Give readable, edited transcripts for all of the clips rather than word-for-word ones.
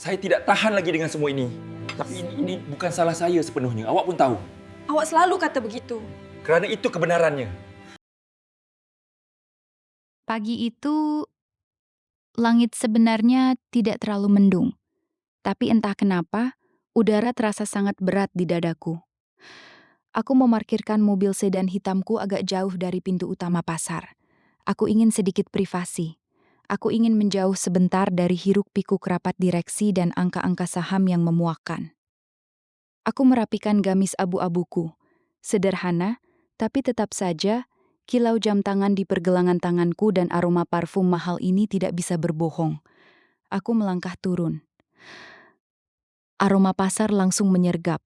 Saya tidak tahan lagi dengan semua ini. Tapi ini bukan salah saya sepenuhnya. Awak pun tahu. Awak selalu kata begitu. Kerana itu kebenarannya. Pagi itu, langit sebenarnya tidak terlalu mendung. Tapi entah kenapa, udara terasa sangat berat di dadaku. Aku memarkirkan mobil sedan hitamku agak jauh dari pintu utama pasar. Aku ingin sedikit privasi. Aku ingin menjauh sebentar dari hiruk-pikuk rapat direksi dan angka-angka saham yang memuakkan. Aku merapikan gamis abu-abuku. Sederhana, tapi tetap saja, kilau jam tangan di pergelangan tanganku dan aroma parfum mahal ini tidak bisa berbohong. Aku melangkah turun. Aroma pasar langsung menyergap.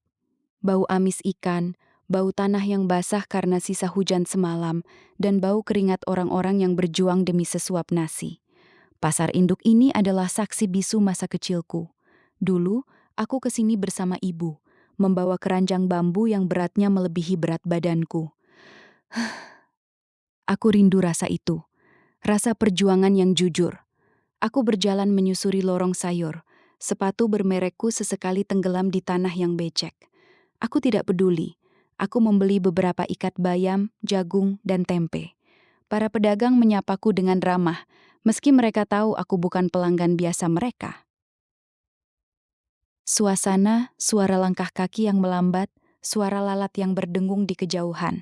Bau amis ikan, bau tanah yang basah karena sisa hujan semalam, dan bau keringat orang-orang yang berjuang demi sesuap nasi. Pasar induk ini adalah saksi bisu masa kecilku. Dulu, aku kesini bersama ibu, membawa keranjang bambu yang beratnya melebihi berat badanku. Aku rindu rasa itu, rasa perjuangan yang jujur. Aku berjalan menyusuri lorong sayur, sepatu bermerekku sesekali tenggelam di tanah yang becek. Aku tidak peduli. Aku membeli beberapa ikat bayam, jagung, dan tempe. Para pedagang menyapaku dengan ramah, meski mereka tahu aku bukan pelanggan biasa mereka. Suasana, suara langkah kaki yang melambat, suara lalat yang berdengung di kejauhan.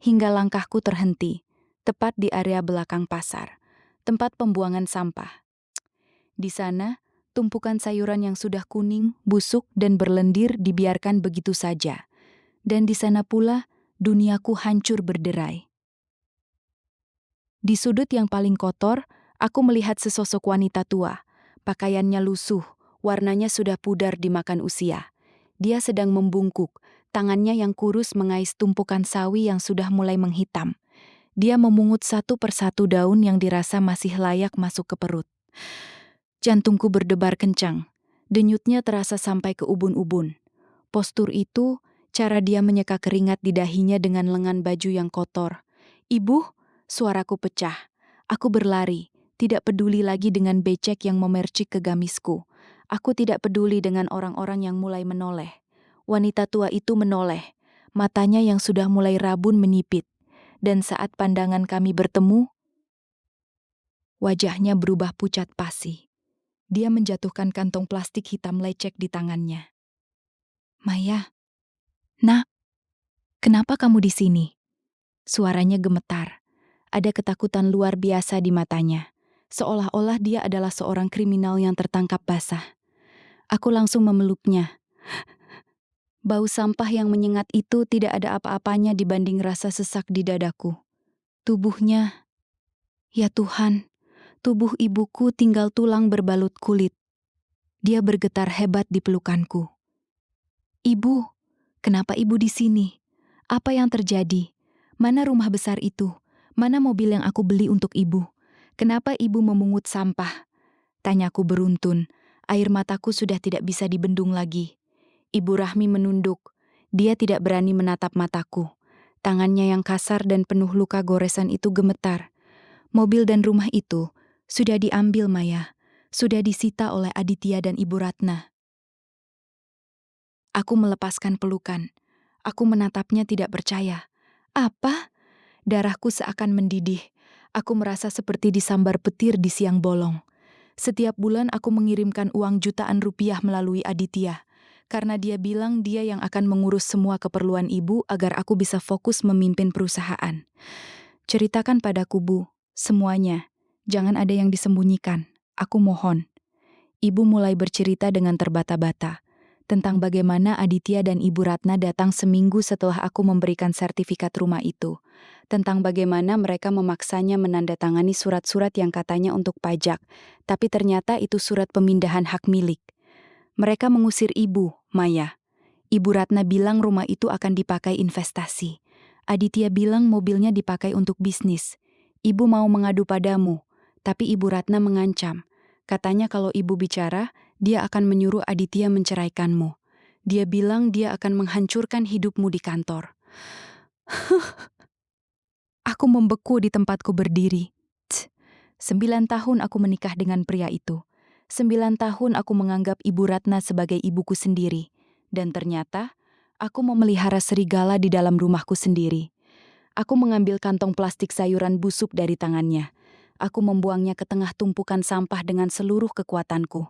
Hingga langkahku terhenti, tepat di area belakang pasar, tempat pembuangan sampah. Di sana, tumpukan sayuran yang sudah kuning, busuk, dan berlendir dibiarkan begitu saja. Dan di sana pula, duniaku hancur berderai. Di sudut yang paling kotor, aku melihat sesosok wanita tua. Pakaiannya lusuh, warnanya sudah pudar dimakan usia. Dia sedang membungkuk, tangannya yang kurus mengais tumpukan sawi yang sudah mulai menghitam. Dia memungut satu persatu daun yang dirasa masih layak masuk ke perut. Jantungku berdebar kencang. Denyutnya terasa sampai ke ubun-ubun. Postur itu, cara dia menyeka keringat di dahinya dengan lengan baju yang kotor. "Ibu," suaraku pecah. Aku berlari, tidak peduli lagi dengan becek yang memercik ke gamisku. Aku tidak peduli dengan orang-orang yang mulai menoleh. Wanita tua itu menoleh, matanya yang sudah mulai rabun menyipit. Dan saat pandangan kami bertemu, wajahnya berubah pucat pasi. Dia menjatuhkan kantong plastik hitam lecek di tangannya. "Maya, nak, kenapa kamu di sini?" Suaranya gemetar. Ada ketakutan luar biasa di matanya. Seolah-olah dia adalah seorang kriminal yang tertangkap basah. Aku langsung memeluknya. Bau sampah yang menyengat itu tidak ada apa-apanya dibanding rasa sesak di dadaku. Tubuhnya, ya Tuhan, tubuh ibuku tinggal tulang berbalut kulit. Dia bergetar hebat di pelukanku. "Ibu, kenapa ibu di sini? Apa yang terjadi? Mana rumah besar itu? Mana mobil yang aku beli untuk ibu? Kenapa ibu memungut sampah?" Tanyaku beruntun. Air mataku sudah tidak bisa dibendung lagi. Ibu Rahmi menunduk. Dia tidak berani menatap mataku. Tangannya yang kasar dan penuh luka goresan itu gemetar. Mobil dan rumah itu sudah diambil, Maya. Sudah disita oleh Aditya dan Ibu Ratna. Aku melepaskan pelukan. Aku menatapnya tidak percaya. "Apa?" Darahku seakan mendidih. Aku merasa seperti disambar petir di siang bolong. Setiap bulan aku mengirimkan uang jutaan rupiah melalui Aditya. Karena dia bilang dia yang akan mengurus semua keperluan ibu agar aku bisa fokus memimpin perusahaan. "Ceritakan padaku, Bu, semuanya. Jangan ada yang disembunyikan. Aku mohon." Ibu mulai bercerita dengan terbata-bata tentang bagaimana Aditya dan Ibu Ratna datang seminggu setelah aku memberikan sertifikat rumah itu. Tentang bagaimana mereka memaksanya menandatangani surat-surat yang katanya untuk pajak, tapi ternyata itu surat pemindahan hak milik. Mereka mengusir ibu, Maya. Ibu Ratna bilang rumah itu akan dipakai investasi. Aditya bilang mobilnya dipakai untuk bisnis. Ibu mau mengadu padamu, tapi Ibu Ratna mengancam. Katanya kalau ibu bicara, dia akan menyuruh Aditya menceraikanmu. Dia bilang dia akan menghancurkan hidupmu di kantor. Aku membeku di tempatku berdiri. 9 tahun aku menikah dengan pria itu. 9 tahun aku menganggap Ibu Ratna sebagai ibuku sendiri. Dan ternyata, aku memelihara serigala di dalam rumahku sendiri. Aku mengambil kantong plastik sayuran busuk dari tangannya. Aku membuangnya ke tengah tumpukan sampah dengan seluruh kekuatanku.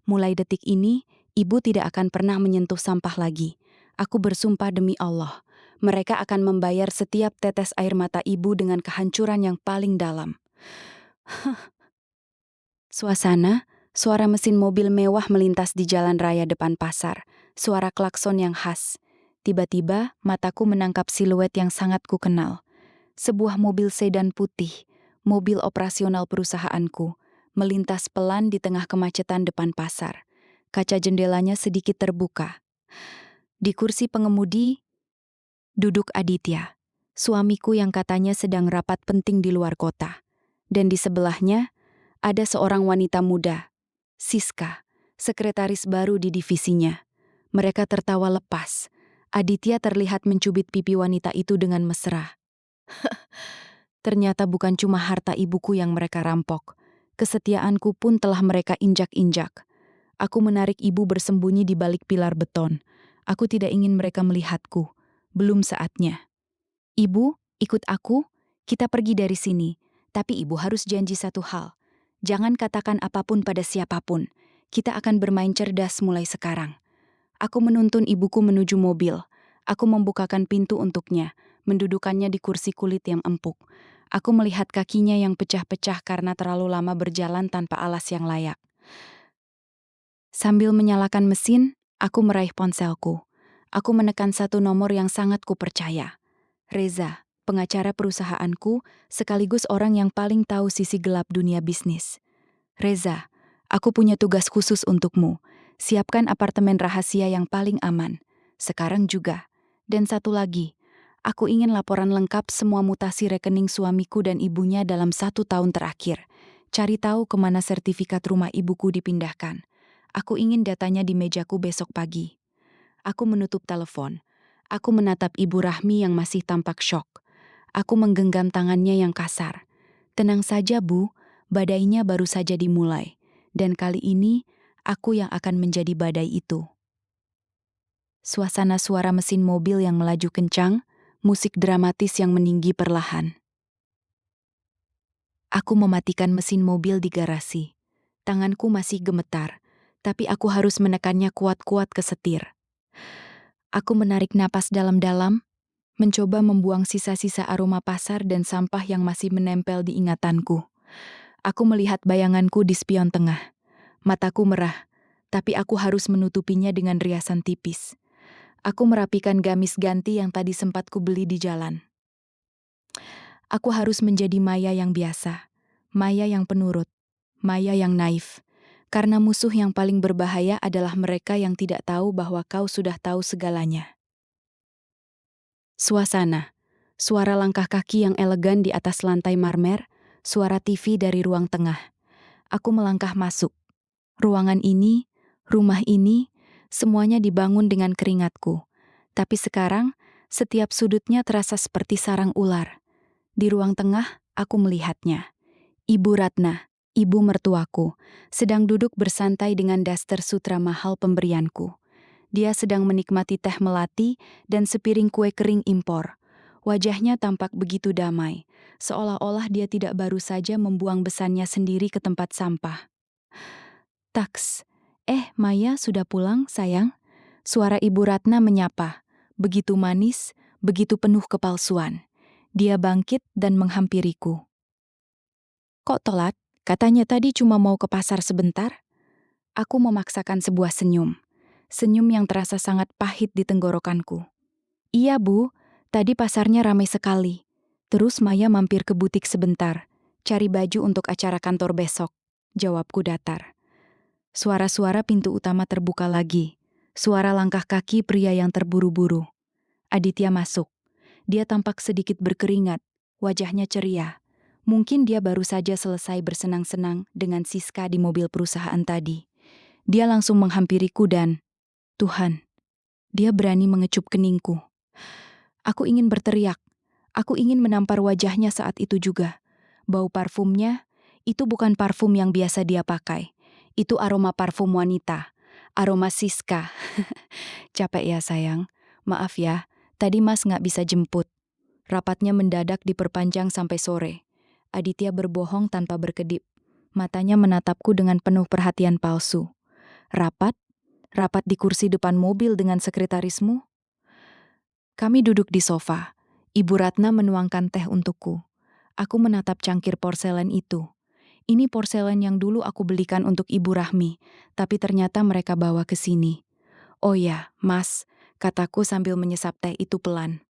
Mulai detik ini, ibu tidak akan pernah menyentuh sampah lagi. Aku bersumpah demi Allah, mereka akan membayar setiap tetes air mata ibu dengan kehancuran yang paling dalam. Suasana, suara mesin mobil mewah melintas di jalan raya depan pasar. Suara klakson yang khas. Tiba-tiba, mataku menangkap siluet yang sangat kukenal. Sebuah mobil sedan putih, mobil operasional perusahaanku, melintas pelan di tengah kemacetan depan pasar. Kaca jendelanya sedikit terbuka. Di kursi pengemudi, duduk Aditya, suamiku yang katanya sedang rapat penting di luar kota. Dan di sebelahnya, ada seorang wanita muda, Siska, sekretaris baru di divisinya. Mereka tertawa lepas. Aditya terlihat mencubit pipi wanita itu dengan mesra. Ternyata bukan cuma harta ibuku yang mereka rampok. Kesetiaanku pun telah mereka injak-injak. Aku menarik ibu bersembunyi di balik pilar beton. Aku tidak ingin mereka melihatku. Belum saatnya. Ibu, ikut aku. Kita pergi dari sini. Tapi ibu harus janji satu hal. Jangan katakan apapun pada siapapun. Kita akan bermain cerdas mulai sekarang. Aku menuntun ibuku menuju mobil. Aku membukakan pintu untuknya, mendudukannya di kursi kulit yang empuk. Aku melihat kakinya yang pecah-pecah karena terlalu lama berjalan tanpa alas yang layak. Sambil menyalakan mesin, aku meraih ponselku. Aku menekan satu nomor yang sangat kupercaya. Reza, pengacara perusahaanku, sekaligus orang yang paling tahu sisi gelap dunia bisnis. Reza, aku punya tugas khusus untukmu. Siapkan apartemen rahasia yang paling aman. Sekarang juga. Dan satu lagi, aku ingin laporan lengkap semua mutasi rekening suamiku dan ibunya dalam 1 tahun terakhir. Cari tahu kemana sertifikat rumah ibuku dipindahkan. Aku ingin datanya di mejaku besok pagi. Aku menutup telepon. Aku menatap Ibu Rahmi yang masih tampak syok. Aku menggenggam tangannya yang kasar. Tenang saja, Bu. Badainya baru saja dimulai. Dan kali ini, aku yang akan menjadi badai itu. Suasana suara mesin mobil yang melaju kencang, musik dramatis yang meninggi perlahan. Aku mematikan mesin mobil di garasi. Tanganku masih gemetar, tapi aku harus menekannya kuat-kuat ke setir. Aku menarik napas dalam-dalam, mencoba membuang sisa-sisa aroma pasar dan sampah yang masih menempel di ingatanku. Aku melihat bayanganku di spion tengah. Mataku merah, tapi aku harus menutupinya dengan riasan tipis. Aku merapikan gamis ganti yang tadi sempat kubeli di jalan. Aku harus menjadi Maya yang biasa, Maya yang penurut, Maya yang naif. Karena musuh yang paling berbahaya adalah mereka yang tidak tahu bahwa kau sudah tahu segalanya. Suasana, suara langkah kaki yang elegan di atas lantai marmer, suara TV dari ruang tengah. Aku melangkah masuk. Ruangan ini, rumah ini, semuanya dibangun dengan keringatku. Tapi sekarang, setiap sudutnya terasa seperti sarang ular. Di ruang tengah, aku melihatnya. Ibu Ratna, ibu mertuaku, sedang duduk bersantai dengan daster sutra mahal pemberianku. Dia sedang menikmati teh melati dan sepiring kue kering impor. Wajahnya tampak begitu damai, seolah-olah dia tidak baru saja membuang besannya sendiri ke tempat sampah. Taks, Maya sudah pulang, sayang? Suara Ibu Ratna menyapa, begitu manis, begitu penuh kepalsuan. Dia bangkit dan menghampiriku. Kok telat? Katanya tadi cuma mau ke pasar sebentar. Aku memaksakan sebuah senyum. Senyum yang terasa sangat pahit di tenggorokanku. Iya, Bu. Tadi pasarnya ramai sekali. Terus Maya mampir ke butik sebentar. Cari baju untuk acara kantor besok. Jawabku datar. Suara-suara pintu utama terbuka lagi. Suara langkah kaki pria yang terburu-buru. Aditya masuk. Dia tampak sedikit berkeringat. Wajahnya ceria. Mungkin dia baru saja selesai bersenang-senang dengan Siska di mobil perusahaan tadi. Dia langsung menghampiriku dan, Tuhan, dia berani mengecup keningku. Aku ingin berteriak. Aku ingin menampar wajahnya saat itu juga. Bau parfumnya, itu bukan parfum yang biasa dia pakai. Itu aroma parfum wanita. Aroma Siska. Capek ya sayang. Maaf ya, tadi Mas nggak bisa jemput. Rapatnya mendadak diperpanjang sampai sore. Aditya berbohong tanpa berkedip. Matanya menatapku dengan penuh perhatian palsu. Rapat? Rapat di kursi depan mobil dengan sekretarismu? Kami duduk di sofa. Ibu Ratna menuangkan teh untukku. Aku menatap cangkir porselen itu. Ini porselen yang dulu aku belikan untuk Ibu Rahmi, tapi ternyata mereka bawa ke sini. Oh ya, Mas, kataku sambil menyesap teh itu pelan.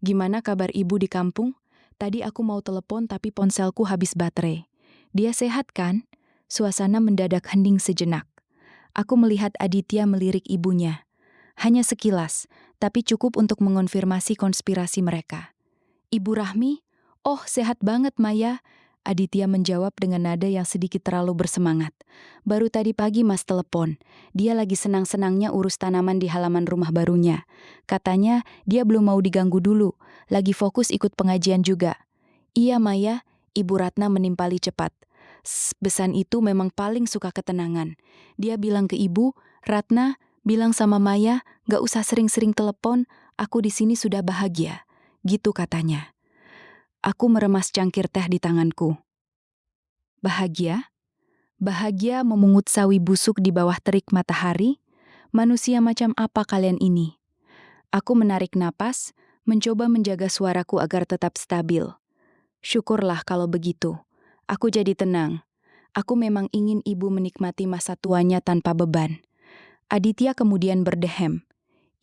Gimana kabar Ibu di kampung? Tadi aku mau telepon tapi ponselku habis baterai. Dia sehat kan? Suasana mendadak hening sejenak. Aku melihat Aditya melirik ibunya. Hanya sekilas, tapi cukup untuk mengonfirmasi konspirasi mereka. Ibu Rahmi? Oh, sehat banget Maya. Aditya menjawab dengan nada yang sedikit terlalu bersemangat. Baru tadi pagi Mas telepon. Dia lagi senang-senangnya urus tanaman di halaman rumah barunya. Katanya dia belum mau diganggu dulu. Lagi fokus ikut pengajian juga. Iya Maya, Ibu Ratna menimpali cepat. Besan itu memang paling suka ketenangan. Dia bilang ke ibu, Ratna, bilang sama Maya, gak usah sering-sering telepon, aku di sini sudah bahagia. Gitu katanya. Aku meremas cangkir teh di tanganku. Bahagia? Bahagia memungut sawi busuk di bawah terik matahari? Manusia macam apa kalian ini? Aku menarik napas, mencoba menjaga suaraku agar tetap stabil. Syukurlah kalau begitu. Aku jadi tenang. Aku memang ingin ibu menikmati masa tuanya tanpa beban. Aditya kemudian berdehem.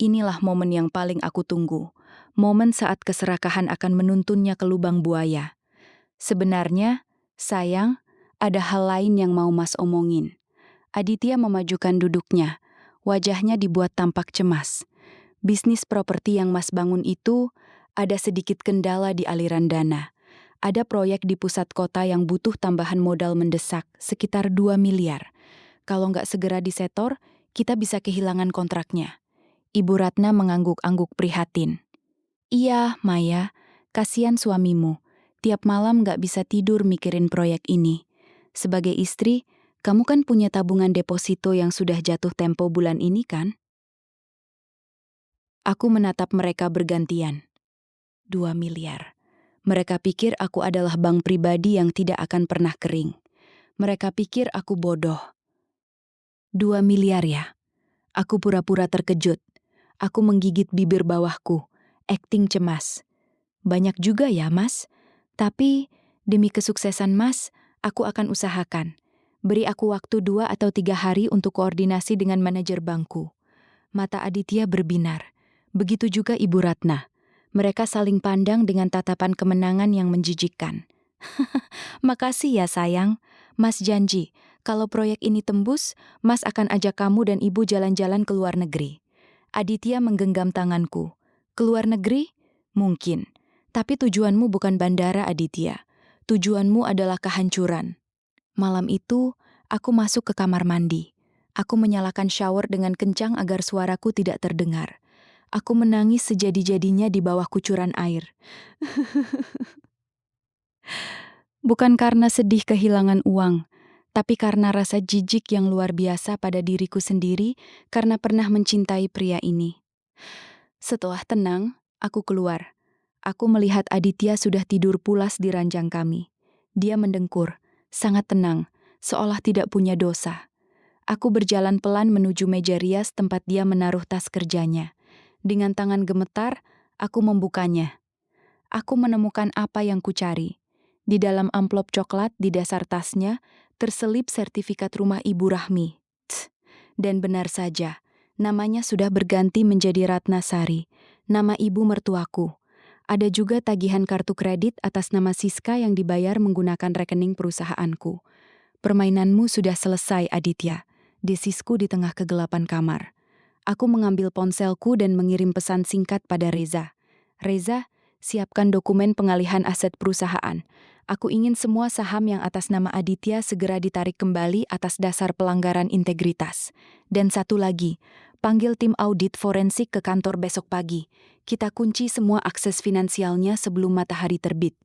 Inilah momen yang paling aku tunggu. Momen saat keserakahan akan menuntunnya ke lubang buaya. Sebenarnya, sayang, ada hal lain yang mau Mas omongin. Aditya memajukan duduknya. Wajahnya dibuat tampak cemas. Bisnis properti yang Mas bangun itu ada sedikit kendala di aliran dana. Ada proyek di pusat kota yang butuh tambahan modal mendesak, sekitar 2 miliar. Kalau nggak segera disetor, kita bisa kehilangan kontraknya. Ibu Ratna mengangguk-angguk prihatin. Iya, Maya, kasihan suamimu. Tiap malam nggak bisa tidur mikirin proyek ini. Sebagai istri, kamu kan punya tabungan deposito yang sudah jatuh tempo bulan ini kan? Aku menatap mereka bergantian. 2 miliar. Mereka pikir aku adalah bank pribadi yang tidak akan pernah kering. Mereka pikir aku bodoh. 2 miliar ya? Aku pura-pura terkejut. Aku menggigit bibir bawahku, akting cemas. Banyak juga ya, Mas. Tapi, demi kesuksesan Mas, aku akan usahakan. Beri aku waktu 2 atau 3 hari untuk koordinasi dengan manajer bankku. Mata Aditya berbinar. Begitu juga Ibu Ratna. Mereka saling pandang dengan tatapan kemenangan yang menjijikkan. Makasih ya sayang. Mas janji, kalau proyek ini tembus, Mas akan ajak kamu dan ibu jalan-jalan ke luar negeri. Aditya menggenggam tanganku. Keluar negeri? Mungkin. Tapi tujuanmu bukan bandara, Aditya. Tujuanmu adalah kehancuran. Malam itu, aku masuk ke kamar mandi. Aku menyalakan shower dengan kencang agar suaraku tidak terdengar. Aku menangis sejadi-jadinya di bawah kucuran air. Bukan karena sedih kehilangan uang, tapi karena rasa jijik yang luar biasa pada diriku sendiri karena pernah mencintai pria ini. Setelah tenang, aku keluar. Aku melihat Aditya sudah tidur pulas di ranjang kami. Dia mendengkur, sangat tenang, seolah tidak punya dosa. Aku berjalan pelan menuju meja rias tempat dia menaruh tas kerjanya. Dengan tangan gemetar, aku membukanya. Aku menemukan apa yang kucari. Di dalam amplop coklat di dasar tasnya, terselip sertifikat rumah Ibu Rahmi. Dan benar saja, namanya sudah berganti menjadi Ratnasari, nama ibu mertuaku. Ada juga tagihan kartu kredit atas nama Siska yang dibayar menggunakan rekening perusahaanku. Permainanmu sudah selesai, Aditya. Desisku di tengah kegelapan kamar. Aku mengambil ponselku dan mengirim pesan singkat pada Reza. Reza, siapkan dokumen pengalihan aset perusahaan. Aku ingin semua saham yang atas nama Aditya segera ditarik kembali atas dasar pelanggaran integritas. Dan satu lagi, panggil tim audit forensik ke kantor besok pagi. Kita kunci semua akses finansialnya sebelum matahari terbit.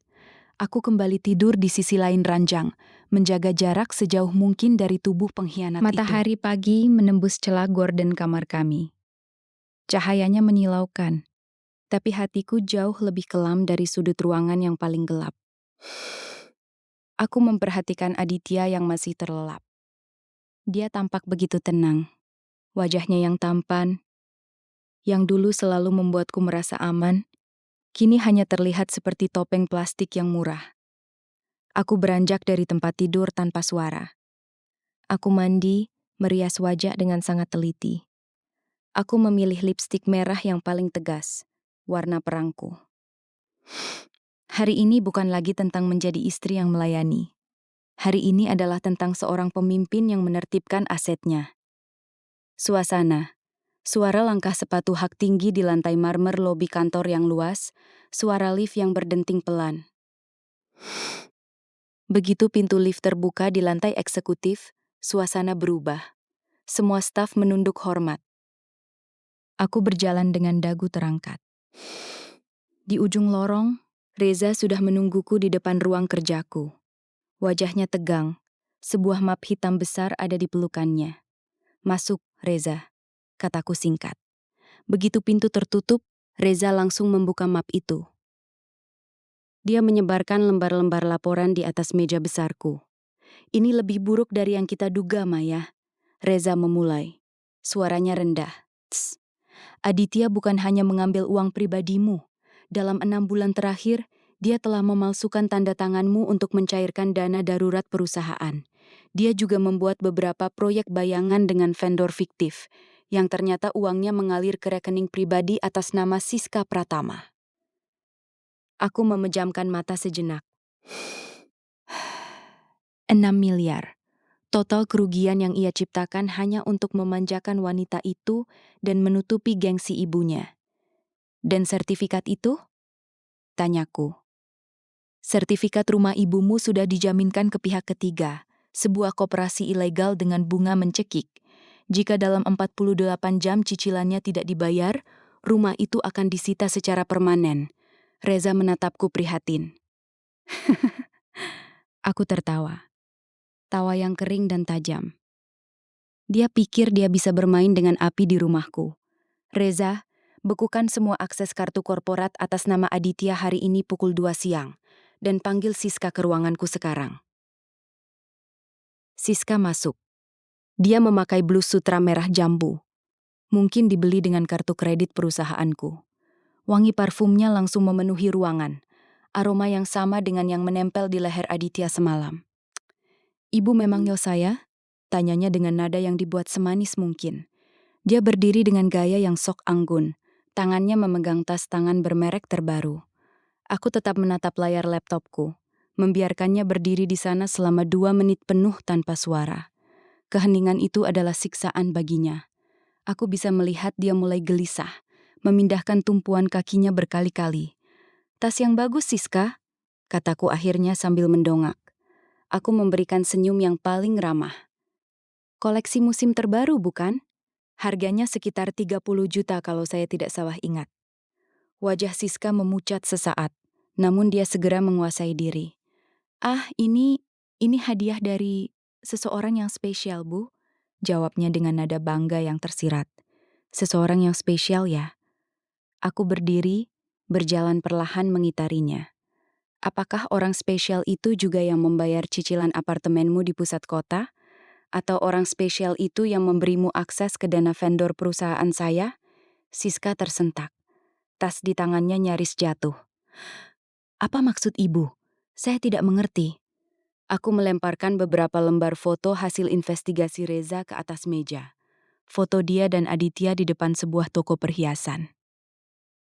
Aku kembali tidur di sisi lain ranjang, menjaga jarak sejauh mungkin dari tubuh pengkhianat itu. Matahari pagi menembus celah gorden kamar kami. Cahayanya menyilaukan, tapi hatiku jauh lebih kelam dari sudut ruangan yang paling gelap. Aku memperhatikan Aditya yang masih terlelap. Dia tampak begitu tenang. Wajahnya yang tampan, yang dulu selalu membuatku merasa aman, kini hanya terlihat seperti topeng plastik yang murah. Aku beranjak dari tempat tidur tanpa suara. Aku mandi, merias wajah dengan sangat teliti. Aku memilih lipstik merah yang paling tegas, warna perangku. Hari ini bukan lagi tentang menjadi istri yang melayani. Hari ini adalah tentang seorang pemimpin yang menertibkan asetnya. Suasana, suara langkah sepatu hak tinggi di lantai marmer lobi kantor yang luas, suara lift yang berdenting pelan. Begitu pintu lift terbuka di lantai eksekutif, suasana berubah. Semua staf menunduk hormat. Aku berjalan dengan dagu terangkat. Di ujung lorong, Reza sudah menungguku di depan ruang kerjaku. Wajahnya tegang, sebuah map hitam besar ada di pelukannya. "Masuk, Reza," kataku singkat. Begitu pintu tertutup, Reza langsung membuka map itu. Dia menyebarkan lembar-lembar laporan di atas meja besarku. "Ini lebih buruk dari yang kita duga, Maya." Reza memulai. Suaranya rendah. "Tss. Aditya bukan hanya mengambil uang pribadimu. Dalam 6 bulan terakhir, dia telah memalsukan tanda tanganmu untuk mencairkan dana darurat perusahaan. Dia juga membuat beberapa proyek bayangan dengan vendor fiktif, yang ternyata uangnya mengalir ke rekening pribadi atas nama Siska Pratama." Aku memejamkan mata sejenak. 6 miliar. Total kerugian yang ia ciptakan hanya untuk memanjakan wanita itu dan menutupi gengsi ibunya. "Dan sertifikat itu?" tanyaku. "Sertifikat rumah ibumu sudah dijaminkan ke pihak ketiga, sebuah koperasi ilegal dengan bunga mencekik. Jika dalam 48 jam cicilannya tidak dibayar, rumah itu akan disita secara permanen." Reza menatapku prihatin. Aku tertawa. Tawa yang kering dan tajam. Dia pikir dia bisa bermain dengan api di rumahku. "Reza, bekukan semua akses kartu korporat atas nama Aditya hari ini pukul 2 siang, dan panggil Siska ke ruanganku sekarang." Siska masuk. Dia memakai blus sutra merah jambu. Mungkin dibeli dengan kartu kredit perusahaanku. Wangi parfumnya langsung memenuhi ruangan. Aroma yang sama dengan yang menempel di leher Aditya semalam. "Ibu memang nyel saya?" tanyanya dengan nada yang dibuat semanis mungkin. Dia berdiri dengan gaya yang sok anggun. Tangannya memegang tas tangan bermerek terbaru. Aku tetap menatap layar laptopku, membiarkannya berdiri di sana selama 2 menit penuh tanpa suara. Keheningan itu adalah siksaan baginya. Aku bisa melihat dia mulai gelisah, memindahkan tumpuan kakinya berkali-kali. "Tas yang bagus, Siska," kataku akhirnya sambil mendongak. Aku memberikan senyum yang paling ramah. "Koleksi musim terbaru, bukan? Harganya sekitar 30 juta kalau saya tidak salah ingat." Wajah Siska memucat sesaat, namun dia segera menguasai diri. "Ah, ini hadiah dari seseorang yang spesial, Bu," jawabnya dengan nada bangga yang tersirat. "Seseorang yang spesial ya?" Aku berdiri, berjalan perlahan mengitarinya. "Apakah orang spesial itu juga yang membayar cicilan apartemenmu di pusat kota? Atau orang spesial itu yang memberimu akses ke dana vendor perusahaan saya?" Siska tersentak. Tas di tangannya nyaris jatuh. "Apa maksud ibu? Saya tidak mengerti." Aku melemparkan beberapa lembar foto hasil investigasi Reza ke atas meja. Foto dia dan Aditya di depan sebuah toko perhiasan.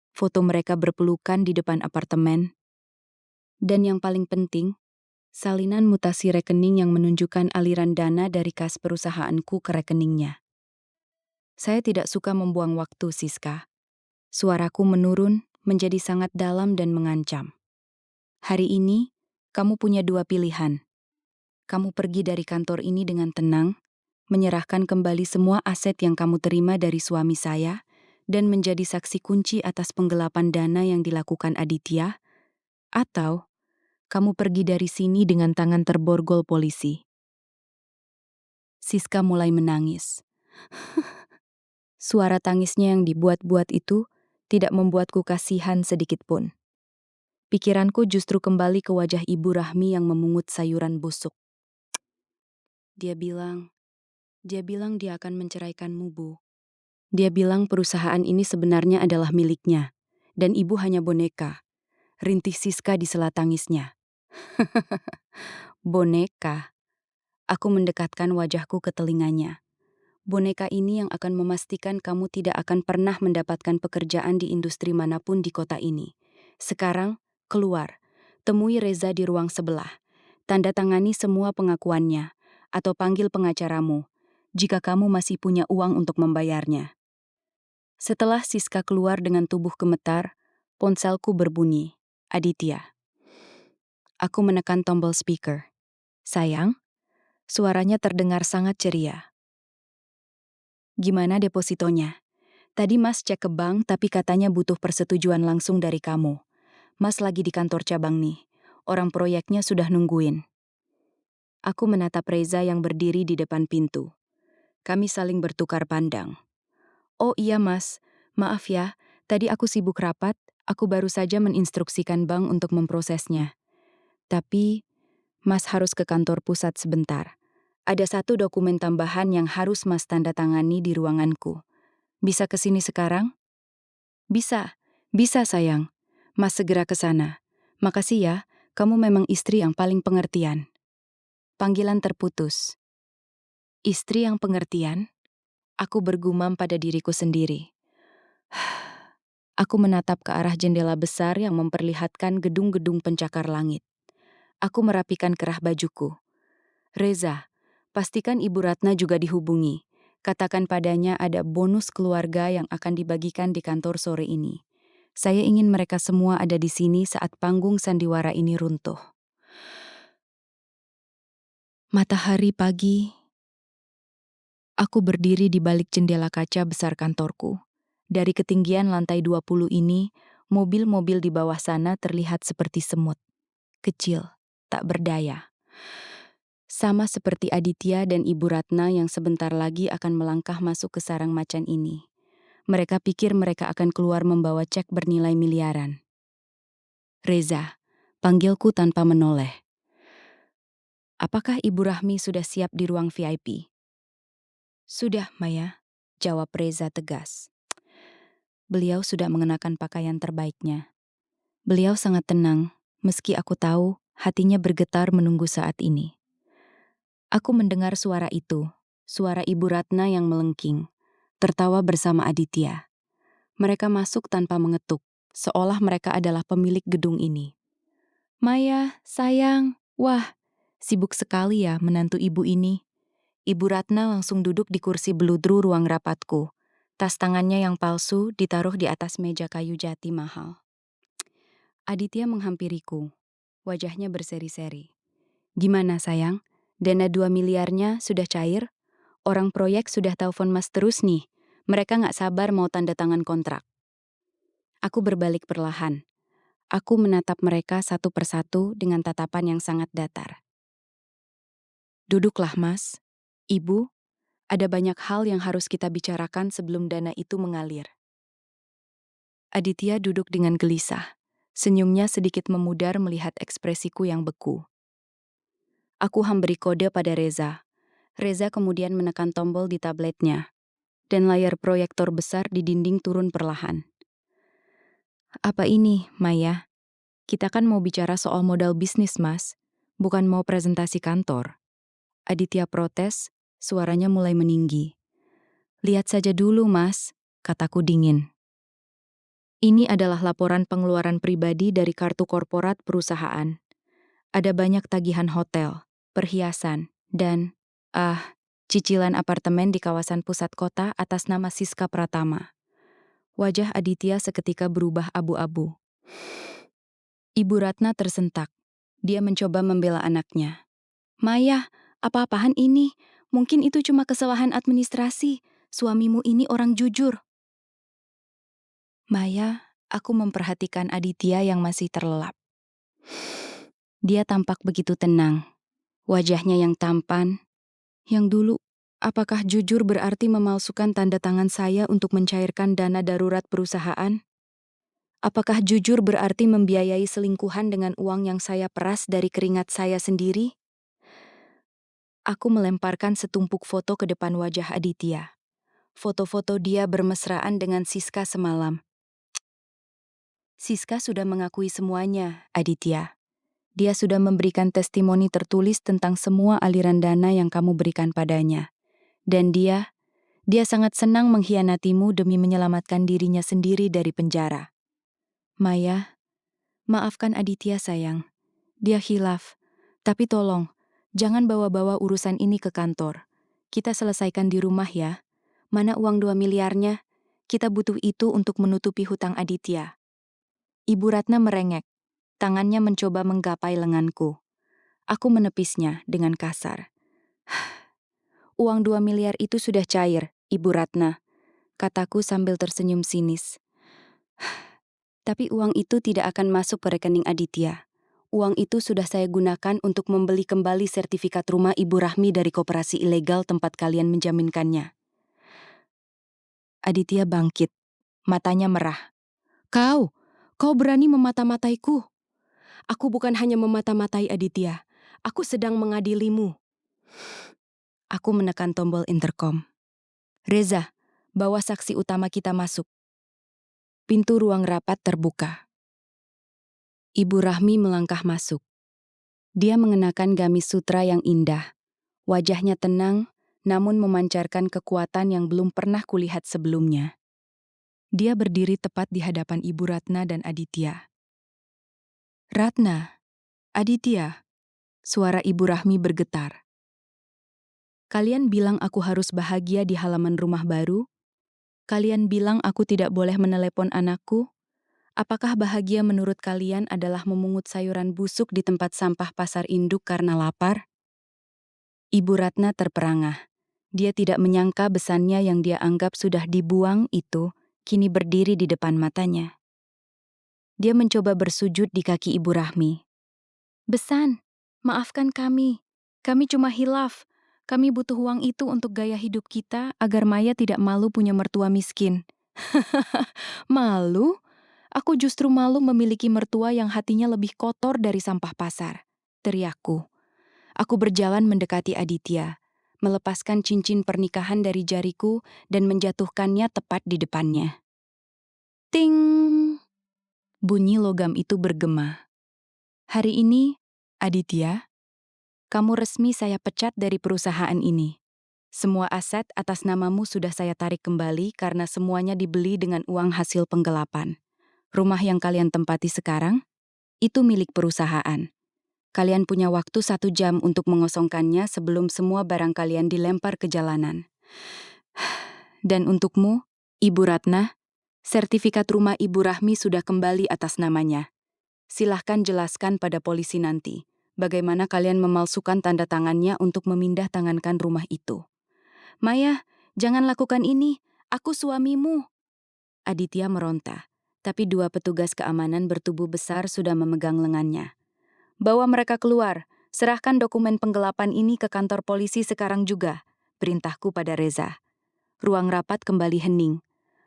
Foto mereka berpelukan di depan apartemen. Dan yang paling penting, salinan mutasi rekening yang menunjukkan aliran dana dari kas perusahaanku ke rekeningnya. Saya tidak suka membuang waktu, Siska. Suaraku menurun menjadi sangat dalam dan mengancam. Hari ini, kamu punya 2 pilihan. Kamu pergi dari kantor ini dengan tenang, menyerahkan kembali semua aset yang kamu terima dari suami saya, dan menjadi saksi kunci atas penggelapan dana yang dilakukan Aditya, atau Kamu pergi dari sini dengan tangan terborgol polisi. Siska mulai menangis. Suara tangisnya yang dibuat-buat itu tidak membuatku kasihan sedikit pun. Pikiranku justru kembali ke wajah Ibu Rahmi yang memungut sayuran busuk. Dia bilang dia akan menceraikanmu, Bu. Dia bilang perusahaan ini sebenarnya adalah miliknya, dan ibu hanya boneka. Rintih Siska di sela tangisnya. Boneka. Aku mendekatkan wajahku ke telinganya. Boneka ini yang akan memastikan kamu tidak akan pernah mendapatkan pekerjaan di industri manapun di kota ini. Sekarang, keluar. Temui Reza di ruang sebelah. Tanda tangani semua pengakuannya, atau panggil pengacaramu, jika kamu masih punya uang untuk membayarnya. Setelah Siska keluar dengan tubuh gemetar, ponselku berbunyi. Aditya. Aku menekan tombol speaker. Sayang, suaranya terdengar sangat ceria. Gimana depositonya? Tadi Mas cek ke bank tapi katanya butuh persetujuan langsung dari kamu. Mas lagi di kantor cabang nih. Orang proyeknya sudah nungguin. Aku menatap Reza yang berdiri di depan pintu. Kami saling bertukar pandang. Oh iya Mas, maaf ya, tadi aku sibuk rapat, aku baru saja meninstruksikan bank untuk memprosesnya. Tapi, Mas harus ke kantor pusat sebentar. Ada satu dokumen tambahan yang harus Mas tanda tangani di ruanganku. Bisa ke sini sekarang? Bisa sayang. Mas segera ke sana. Makasih ya, kamu memang istri yang paling pengertian. Panggilan terputus. Istri yang pengertian? Aku bergumam pada diriku sendiri. Aku menatap ke arah jendela besar yang memperlihatkan gedung-gedung pencakar langit. Aku merapikan kerah bajuku. Reza, pastikan Ibu Ratna juga dihubungi. Katakan padanya ada bonus keluarga yang akan dibagikan di kantor sore ini. Saya ingin mereka semua ada di sini saat panggung sandiwara ini runtuh. Matahari pagi. Aku berdiri di balik jendela kaca besar kantorku. Dari ketinggian lantai 20 ini, mobil-mobil di bawah sana terlihat seperti semut. Kecil, tak berdaya. Sama seperti Aditya dan Ibu Ratna yang sebentar lagi akan melangkah masuk ke sarang macan ini. Mereka pikir mereka akan keluar membawa cek bernilai miliaran. Reza, panggilku tanpa menoleh. Apakah Ibu Rahmi sudah siap di ruang VIP? Sudah, Maya, jawab Reza tegas. Beliau sudah mengenakan pakaian terbaiknya. Beliau sangat tenang, meski aku tahu hatinya bergetar menunggu saat ini. Aku mendengar suara itu, suara Ibu Ratna yang melengking, tertawa bersama Aditya. Mereka masuk tanpa mengetuk, seolah mereka adalah pemilik gedung ini. Maya, sayang, wah, sibuk sekali ya menantu ibu ini. Ibu Ratna langsung duduk di kursi beludru ruang rapatku. Tas tangannya yang palsu ditaruh di atas meja kayu jati mahal. Aditya menghampiriku. Wajahnya berseri-seri. Gimana sayang? Dana 2 miliarnya sudah cair? Orang proyek sudah telepon Mas terus nih. Mereka nggak sabar mau tanda tangan kontrak. Aku berbalik perlahan. Aku menatap mereka satu persatu dengan tatapan yang sangat datar. Duduklah Mas. Ibu, ada banyak hal yang harus kita bicarakan sebelum dana itu mengalir. Aditya duduk dengan gelisah. Senyumnya sedikit memudar melihat ekspresiku yang beku. Aku memberi kode pada Reza. Reza kemudian menekan tombol di tabletnya. Dan layar proyektor besar di dinding turun perlahan. Apa ini, Maya? Kita kan mau bicara soal modal bisnis, Mas. Bukan mau presentasi kantor. Aditya protes, suaranya mulai meninggi. Lihat saja dulu, Mas, kataku dingin. Ini adalah laporan pengeluaran pribadi dari kartu korporat perusahaan. Ada banyak tagihan hotel, perhiasan, dan, cicilan apartemen di kawasan pusat kota atas nama Siska Pratama. Wajah Aditya seketika berubah abu-abu. Ibu Ratna tersentak. Dia mencoba membela anaknya. Maya, apa-apaan ini? Mungkin itu cuma kesalahan administrasi. Suamimu ini orang jujur. Maya, aku memperhatikan Aditya yang masih terlelap. Dia tampak begitu tenang. Wajahnya yang tampan. Yang dulu, apakah jujur berarti memalsukan tanda tangan saya untuk mencairkan dana darurat perusahaan? Apakah jujur berarti membiayai selingkuhan dengan uang yang saya peras dari keringat saya sendiri? Aku melemparkan setumpuk foto ke depan wajah Aditya. Foto-foto dia bermesraan dengan Siska semalam. Siska sudah mengakui semuanya, Aditya. Dia sudah memberikan testimoni tertulis tentang semua aliran dana yang kamu berikan padanya. Dan dia sangat senang mengkhianatimu demi menyelamatkan dirinya sendiri dari penjara. Maya, maafkan Aditya sayang. Dia khilaf. Tapi tolong, jangan bawa-bawa urusan ini ke kantor. Kita selesaikan di rumah ya. Mana uang 2 miliarnya? Kita butuh itu untuk menutupi hutang Aditya. Ibu Ratna merengek. Tangannya mencoba menggapai lenganku. Aku menepisnya dengan kasar. Uang 2 miliar itu sudah cair, Ibu Ratna, kataku sambil tersenyum sinis. Tapi uang itu tidak akan masuk ke rekening Aditya. Uang itu sudah saya gunakan untuk membeli kembali sertifikat rumah Ibu Rahmi dari koperasi ilegal tempat kalian menjaminkannya. Aditya bangkit, matanya merah. Kau berani memata-mataiku. Aku bukan hanya memata-matai Aditya, aku sedang mengadilimu. Aku menekan tombol interkom. Reza, bawa saksi utama kita masuk. Pintu ruang rapat terbuka. Ibu Rahmi melangkah masuk. Dia mengenakan gamis sutra yang indah. Wajahnya tenang, namun memancarkan kekuatan yang belum pernah kulihat sebelumnya. Dia berdiri tepat di hadapan Ibu Ratna dan Aditya. Ratna, Aditya, suara Ibu Rahmi bergetar. Kalian bilang aku harus bahagia di halaman rumah baru? Kalian bilang aku tidak boleh menelepon anakku? Apakah bahagia menurut kalian adalah memungut sayuran busuk di tempat sampah pasar induk karena lapar? Ibu Ratna terperangah. Dia tidak menyangka besannya yang dia anggap sudah dibuang itu, kini berdiri di depan matanya. Dia mencoba bersujud di kaki Ibu Rahmi. Besan, maafkan kami. Kami cuma hilaf. Kami butuh uang itu untuk gaya hidup kita agar Maya tidak malu punya mertua miskin. Malu? Aku justru malu memiliki mertua yang hatinya lebih kotor dari sampah pasar, teriakku. Aku berjalan mendekati Aditya, melepaskan cincin pernikahan dari jariku dan menjatuhkannya tepat di depannya. Ting! Bunyi logam itu bergema. Hari ini, Aditya, kamu resmi saya pecat dari perusahaan ini. Semua aset atas namamu sudah saya tarik kembali karena semuanya dibeli dengan uang hasil penggelapan. Rumah yang kalian tempati sekarang, itu milik perusahaan. Kalian punya waktu 1 jam untuk mengosongkannya sebelum semua barang kalian dilempar ke jalanan. Dan untukmu, Ibu Ratna, sertifikat rumah Ibu Rahmi sudah kembali atas namanya. Silahkan jelaskan pada polisi nanti, bagaimana kalian memalsukan tanda tangannya untuk memindah tangankan rumah itu. Maya, jangan lakukan ini, aku suamimu. Aditya meronta. Tapi 2 petugas keamanan bertubuh besar sudah memegang lengannya. Bawa mereka keluar, serahkan dokumen penggelapan ini ke kantor polisi sekarang juga, perintahku pada Reza. Ruang rapat kembali hening.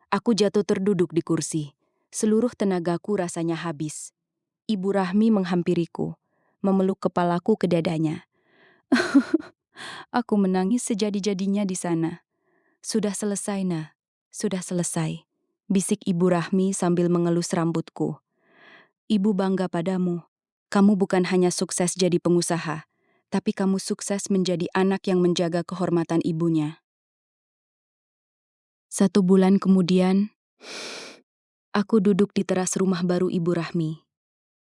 Aku jatuh terduduk di kursi. Seluruh tenagaku rasanya habis. Ibu Rahmi menghampiriku, memeluk kepalaku ke dadanya. Aku menangis sejadi-jadinya di sana. Sudah selesai, Nah. Sudah selesai. Bisik Ibu Rahmi sambil mengelus rambutku. Ibu bangga padamu. Kamu bukan hanya sukses jadi pengusaha, tapi kamu sukses menjadi anak yang menjaga kehormatan ibunya. 1 bulan kemudian, aku duduk di teras rumah baru Ibu Rahmi.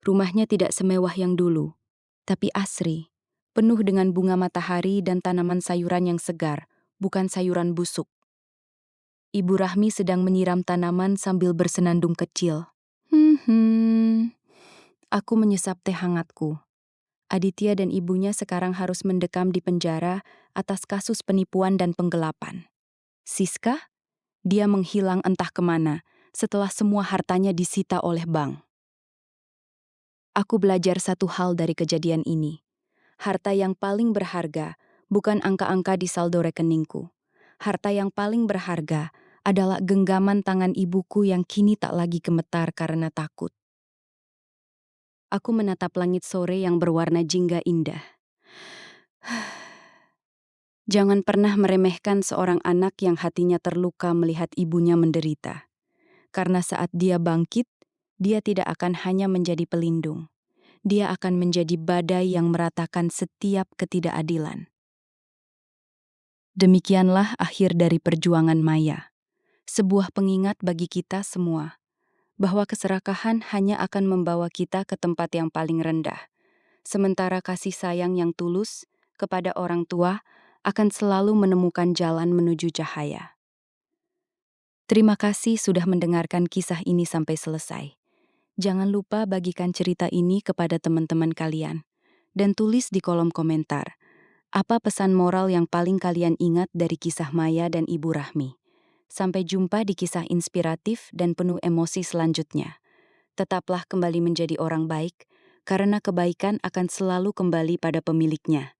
Rumahnya tidak semewah yang dulu, tapi asri, penuh dengan bunga matahari dan tanaman sayuran yang segar, bukan sayuran busuk. Ibu Rahmi sedang menyiram tanaman sambil bersenandung kecil. Aku menyesap teh hangatku. Aditya dan ibunya sekarang harus mendekam di penjara atas kasus penipuan dan penggelapan. Siska? Dia menghilang entah kemana setelah semua hartanya disita oleh bank. Aku belajar satu hal dari kejadian ini. Harta yang paling berharga bukan angka-angka di saldo rekeningku. Harta yang paling berharga adalah genggaman tangan ibuku yang kini tak lagi gemetar karena takut. Aku menatap langit sore yang berwarna jingga indah. Jangan pernah meremehkan seorang anak yang hatinya terluka melihat ibunya menderita. Karena saat dia bangkit, dia tidak akan hanya menjadi pelindung. Dia akan menjadi badai yang meratakan setiap ketidakadilan. Demikianlah akhir dari perjuangan Maya. Sebuah pengingat bagi kita semua, bahwa keserakahan hanya akan membawa kita ke tempat yang paling rendah. Sementara kasih sayang yang tulus kepada orang tua akan selalu menemukan jalan menuju cahaya. Terima kasih sudah mendengarkan kisah ini sampai selesai. Jangan lupa bagikan cerita ini kepada teman-teman kalian. Dan tulis di kolom komentar, apa pesan moral yang paling kalian ingat dari kisah Maya dan Ibu Rahmi. Sampai jumpa di kisah inspiratif dan penuh emosi selanjutnya. Tetaplah kembali menjadi orang baik, karena kebaikan akan selalu kembali pada pemiliknya.